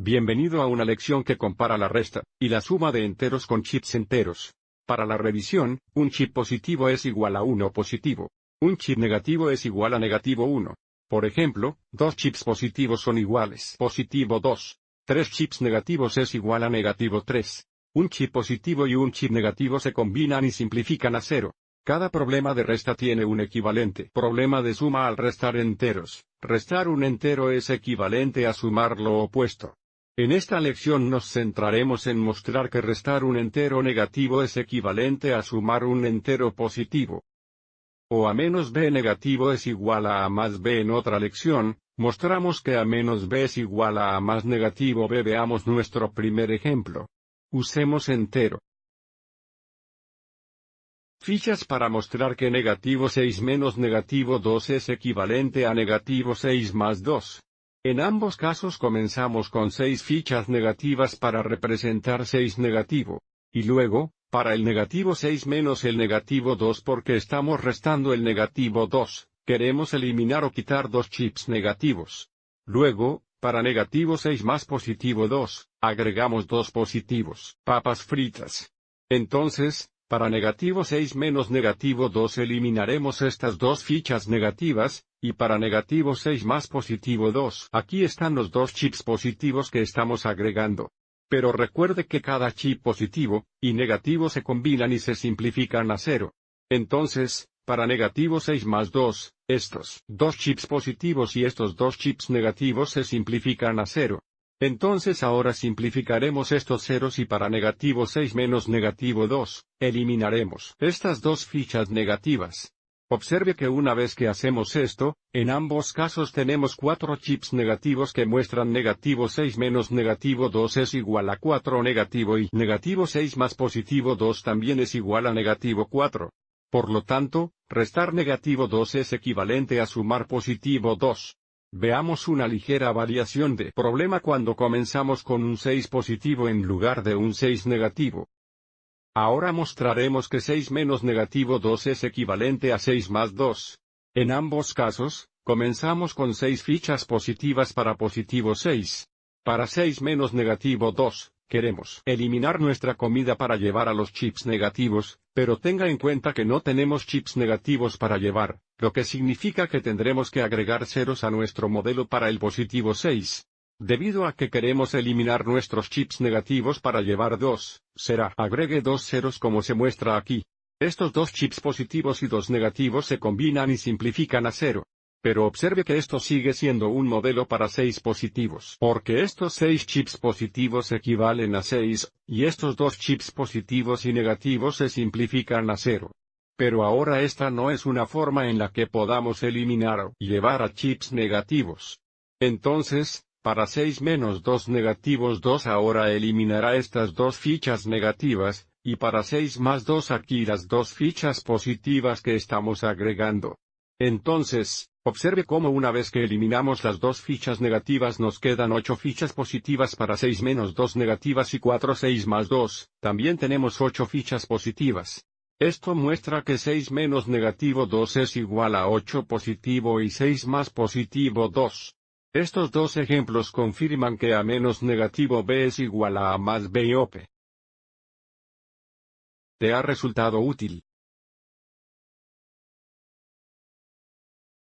Bienvenido a una lección que compara la resta y la suma de enteros con chips enteros. Para la revisión, un chip positivo es igual a 1 positivo. Un chip negativo es igual a negativo 1. Por ejemplo, dos chips positivos son iguales. Positivo 2. Tres chips negativos es igual a negativo 3. Un chip positivo y un chip negativo se combinan y simplifican a 0. Cada problema de resta tiene un equivalente. Problema de suma al restar enteros. Restar un entero es equivalente a sumar lo opuesto. En esta lección nos centraremos en mostrar que restar un entero negativo es equivalente a sumar un entero positivo. O a menos b negativo es igual a más b. En otra lección, mostramos que a menos b es igual a más negativo b. Veamos nuestro primer ejemplo. Usemos entero. Fichas para mostrar que negativo 6 menos negativo 2 es equivalente a negativo 6 más 2. En ambos casos comenzamos con 6 fichas negativas para representar 6 negativo. Y luego, para el negativo 6 menos el negativo 2 porque estamos restando el negativo 2, queremos eliminar o quitar dos chips negativos. Luego, para negativo 6 más positivo 2, agregamos dos positivos. Papas fritas. Entonces, para negativo 6 menos negativo 2 eliminaremos estas dos fichas negativas, y para negativo 6 más positivo 2, aquí están los dos chips positivos que estamos agregando. Pero recuerde que cada chip positivo y negativo se combinan y se simplifican a 0. Entonces, para negativo 6 más 2, estos dos chips positivos y estos dos chips negativos se simplifican a 0. Entonces ahora simplificaremos estos ceros y para negativo 6 menos negativo 2, eliminaremos estas dos fichas negativas. Observe que una vez que hacemos esto, en ambos casos tenemos 4 chips negativos que muestran negativo 6 menos negativo 2 es igual a 4 negativo y negativo 6 más positivo 2 también es igual a negativo 4. Por lo tanto, restar negativo 2 es equivalente a sumar positivo 2. Veamos una ligera variación de problema cuando comenzamos con un 6 positivo en lugar de un 6 negativo. Ahora mostraremos que 6 menos negativo 2 es equivalente a 6 más 2. En ambos casos, comenzamos con 6 fichas positivas para positivo 6. Para 6 menos negativo 2, queremos eliminar nuestra comida para llevar a los chips negativos, pero tenga en cuenta que no tenemos chips negativos para llevar, lo que significa que tendremos que agregar ceros a nuestro modelo para el positivo 6. Debido a que queremos eliminar nuestros chips negativos para llevar 2, será agregue dos ceros como se muestra aquí. Estos dos chips positivos y dos negativos se combinan y simplifican a 0. Pero observe que esto sigue siendo un modelo para 6 positivos, porque estos 6 chips positivos equivalen a 6, y estos dos chips positivos y negativos se simplifican a 0. Pero ahora esta no es una forma en la que podamos eliminar o llevar a chips negativos. Entonces, para 6 menos 2 negativos 2 ahora eliminará estas dos fichas negativas, y para 6 más 2 aquí las dos fichas positivas que estamos agregando. Entonces, observe cómo una vez que eliminamos las dos fichas negativas nos quedan 8 fichas positivas para 6 menos 2 negativas y 4 6 más 2, también tenemos 8 fichas positivas. Esto muestra que 6 menos negativo 2 es igual a 8 positivo y 6 más positivo 2. Estos dos ejemplos confirman que a menos negativo b es igual a más b o p. ¿Te ha resultado útil?